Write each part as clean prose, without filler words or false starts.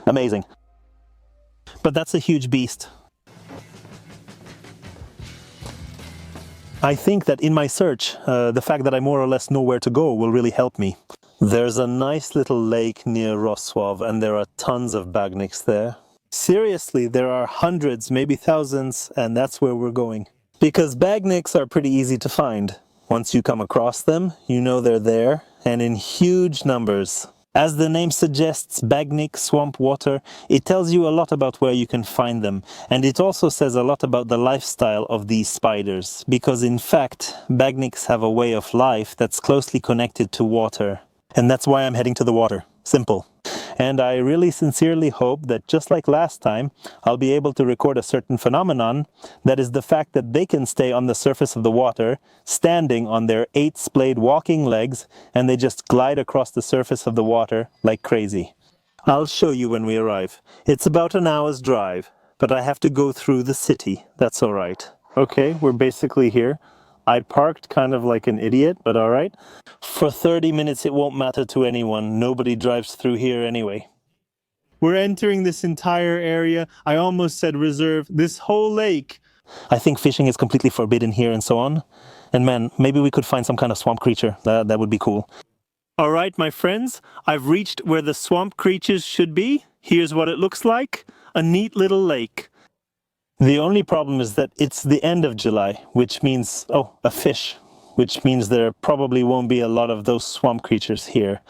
Amazing. But that's a huge beast. I think that in my search, the fact that I more or less know where to go will really help me. There's a nice little lake near Wrocław, and there are tons of bagniks there. Seriously, there are hundreds, maybe thousands, and that's where we're going. Because bagniks are pretty easy to find. Once you come across them, you know they're there, and in huge numbers. As the name suggests, bagnik, swamp water, it tells you a lot about where you can find them. And it also says a lot about the lifestyle of these spiders. Because in fact, bagniks have a way of life that's closely connected to water. And that's why I'm heading to the water. Simple. And I really sincerely hope that just like last time, I'll be able to record a certain phenomenon, that is the fact that they can stay on the surface of the water, standing on their 8 splayed walking legs, and they just glide across the surface of the water like crazy. I'll show you when we arrive. It's about an hour's drive, but I have to go through the city. That's all right. Okay, we're basically here. I parked kind of like an idiot, but all right. For 30 minutes, it won't matter to anyone. Nobody drives through here anyway. We're entering this entire area. I almost said reserve. This whole lake. I think fishing is completely forbidden here and so on. And man, maybe we could find some kind of swamp creature. That would be cool. All right, my friends, I've reached where the swamp creatures should be. Here's what it looks like. A neat little lake. The only problem is that it's the end of July, which means, a fish, which means there probably won't be a lot of those swamp creatures here,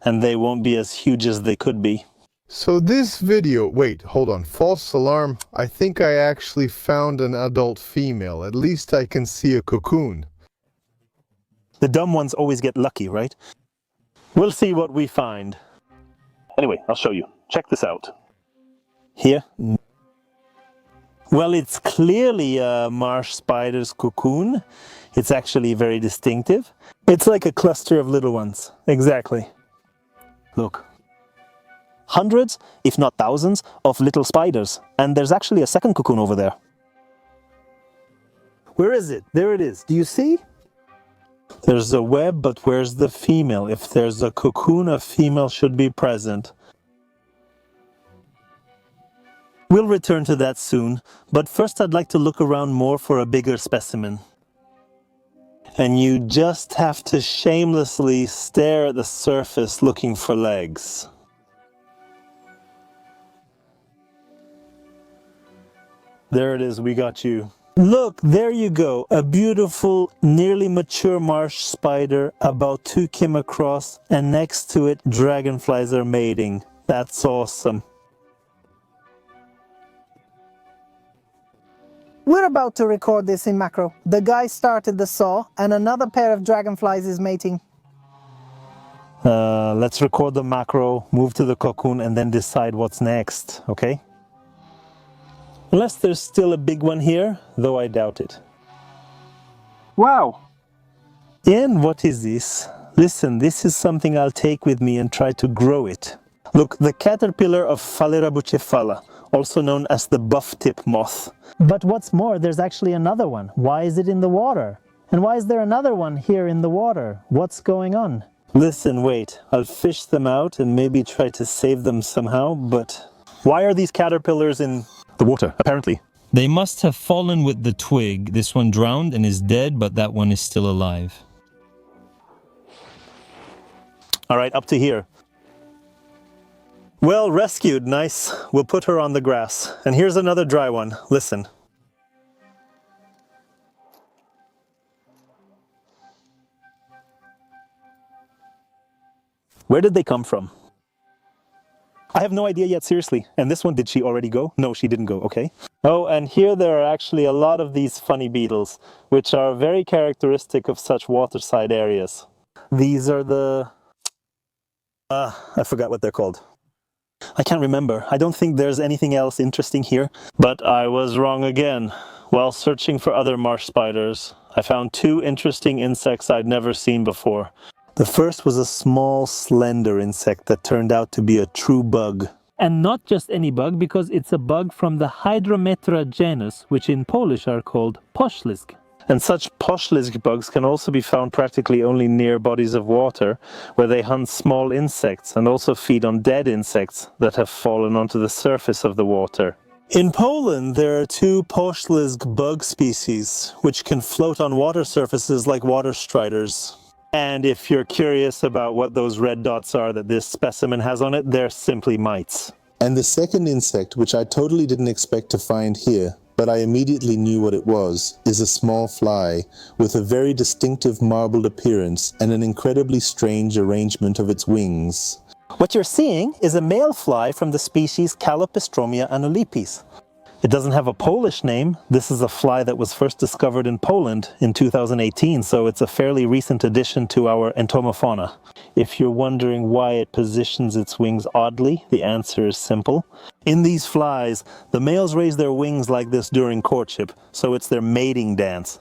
and they won't be as huge as they could be. So this video, wait, hold on, false alarm. I think I actually found an adult female. At least I can see a cocoon. The dumb ones always get lucky, right? We'll see what we find. Anyway, I'll show you. Check this out. Here. Well, it's clearly a marsh spider's cocoon. It's actually very distinctive. It's like a cluster of little ones. Exactly. Look. Hundreds, if not thousands, of little spiders. And there's actually a second cocoon over there. Where is it? There it is. Do you see? There's a web, but where's the female? If there's a cocoon, a female should be present. We'll return to that soon, but first I'd like to look around more for a bigger specimen. And you just have to shamelessly stare at the surface looking for legs. There it is, we got you. Look, there you go, a beautiful, nearly mature marsh spider, about 2 km across, and next to it, dragonflies are mating. That's awesome. We're about to record this in macro. The guy started the saw and another pair of dragonflies is mating. Let's record the macro, move to the cocoon, and then decide what's next, okay? Unless there's still a big one here, though I doubt it. Wow! Ian, what is this? Listen, this is something I'll take with me and try to grow it. Look, the caterpillar of Phallera bucephala, also known as the buff-tip moth. But what's more, there's actually another one. Why is it in the water? And why is there another one here in the water? What's going on? Listen, wait. I'll fish them out and maybe try to save them somehow, but why are these caterpillars in the water, apparently? They must have fallen with the twig. This one drowned and is dead, but that one is still alive. All right, up to here. Well, rescued, nice. We'll put her on the grass. And here's another dry one. Listen. Where did they come from? I have no idea yet, seriously. And this one, did she already go? No, she didn't go, okay. Oh, and here there are actually a lot of these funny beetles, which are very characteristic of such waterside areas. These are the... I forgot what they're called. I can't remember. I don't think there's anything else interesting here. But I was wrong again. While searching for other marsh spiders, I found 2 interesting insects I'd never seen before. The first was a small, slender insect that turned out to be a true bug. And not just any bug, because it's a bug from the Hydrometra genus, which in Polish are called poślizg. And such poshlisk bugs can also be found practically only near bodies of water, where they hunt small insects and also feed on dead insects that have fallen onto the surface of the water. In Poland, there are two poshlisk bug species, which can float on water surfaces like water striders. And if you're curious about what those red dots are that this specimen has on it, they're simply mites. And the second insect, which I totally didn't expect to find here, but I immediately knew what it was, is a small fly with a very distinctive marbled appearance and an incredibly strange arrangement of its wings. What you're seeing is a male fly from the species Calopistromia anolepis. It doesn't have a Polish name. This is a fly that was first discovered in Poland in 2018, so it's a fairly recent addition to our entomofauna. If you're wondering why it positions its wings oddly, the answer is simple. In these flies, the males raise their wings like this during courtship, so it's their mating dance.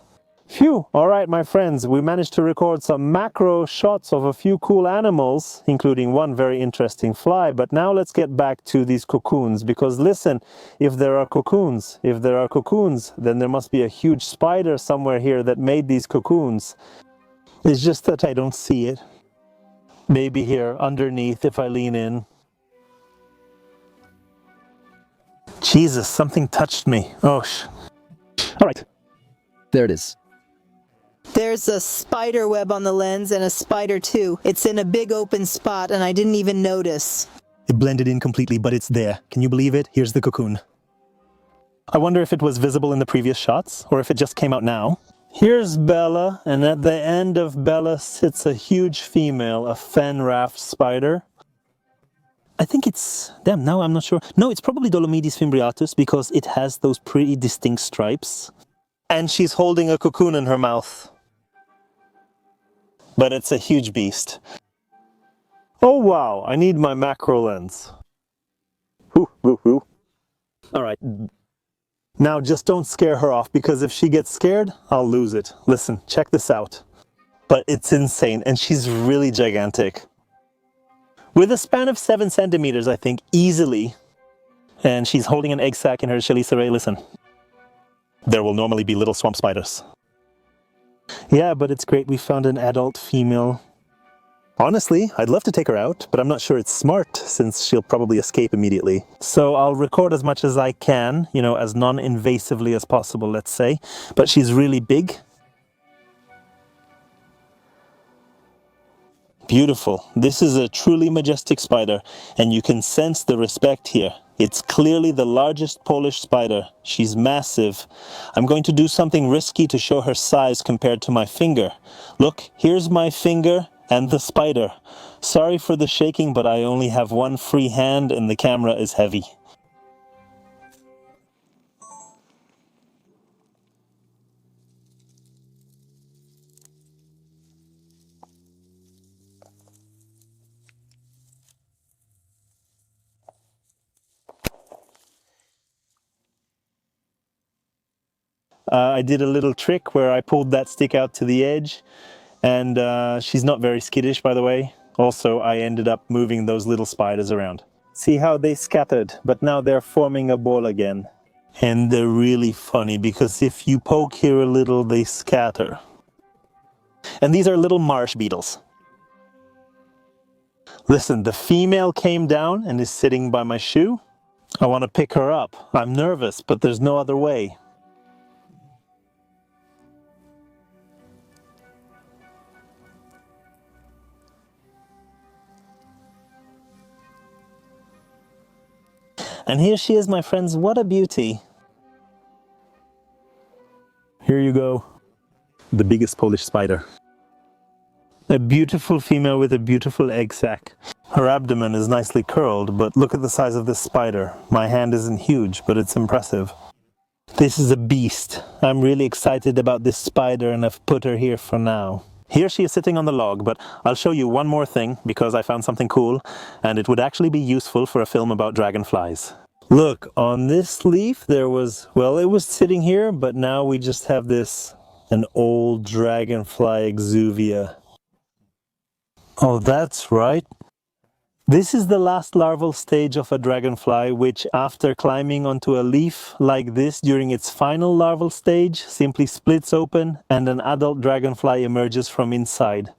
Phew! Alright, my friends, we managed to record some macro shots of a few cool animals, including one very interesting fly, but now let's get back to these cocoons, because listen, if there are cocoons, then there must be a huge spider somewhere here that made these cocoons. It's just that I don't see it. Maybe here, underneath, if I lean in. Jesus, something touched me. Oh, Alright. There it is. There's a spider web on the lens and a spider too. It's in a big open spot and I didn't even notice. It blended in completely, but it's there. Can you believe it? Here's the cocoon. I wonder if it was visible in the previous shots, or if it just came out now. Here's Bella, and at the end of Bella sits a huge female, a fen raft spider. I think it's... damn, now I'm not sure. No, it's probably Dolomedes fimbriatus, because it has those pretty distinct stripes. And she's holding a cocoon in her mouth. But it's a huge beast. Oh wow, I need my macro lens. Alright. Now just don't scare her off, because if she gets scared, I'll lose it. Listen, check this out. But it's insane, and she's really gigantic. With a span of 7 centimeters, I think, easily. And she's holding an egg sac in her chelicerae. Listen. There will normally be little swamp spiders. Yeah, but it's great we found an adult female. Honestly, I'd love to take her out, but I'm not sure it's smart, since she'll probably escape immediately. So I'll record as much as I can, you know, as non-invasively as possible, let's say. But she's really big. Beautiful. This is a truly majestic spider, and you can sense the respect here. It's clearly the largest Polish spider. She's massive. I'm going to do something risky to show her size compared to my finger. Look, here's my finger and the spider. Sorry for the shaking, but I only have one free hand and the camera is heavy. I did a little trick where I pulled that stick out to the edge, and she's not very skittish, by the way. Also, I ended up moving those little spiders around. See how they scattered, but now they're forming a ball again. And they're really funny, because if you poke here a little, they scatter. And these are little marsh beetles. Listen, the female came down and is sitting by my shoe. I want to pick her up. I'm nervous, but there's no other way. And here she is, my friends. What a beauty. Here you go. The biggest Polish spider. A beautiful female with a beautiful egg sac. Her abdomen is nicely curled, but look at the size of this spider. My hand isn't huge, but it's impressive. This is a beast. I'm really excited about this spider, and I've put her here for now. Here she is sitting on the log, but I'll show you one more thing, because I found something cool, and it would actually be useful for a film about dragonflies. Look, on this leaf there was, well, it was sitting here, but now we just have this, an old dragonfly exuvia. Oh, that's right. This is the last larval stage of a dragonfly, which after climbing onto a leaf like this during its final larval stage, simply splits open and an adult dragonfly emerges from inside.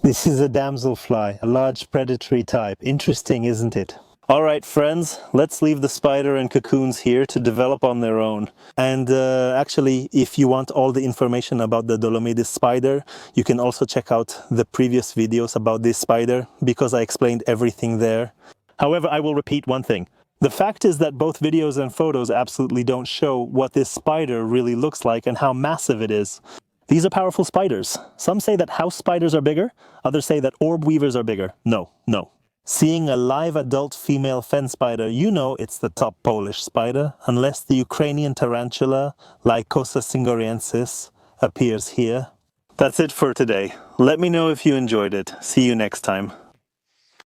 This is a damselfly, a large predatory type. Interesting, isn't it? Alright friends, let's leave the spider and cocoons here to develop on their own. And actually, if you want all the information about the Dolomides spider, you can also check out the previous videos about this spider, because I explained everything there. However, I will repeat one thing. The fact is that both videos and photos absolutely don't show what this spider really looks like and how massive it is. These are powerful spiders. Some say that house spiders are bigger, others say that orb weavers are bigger. No. Seeing a live adult female fen spider, you know it's the top Polish spider, unless the Ukrainian tarantula, Lycosa singoriensis, appears here. That's it for today. Let me know if you enjoyed it. See you next time.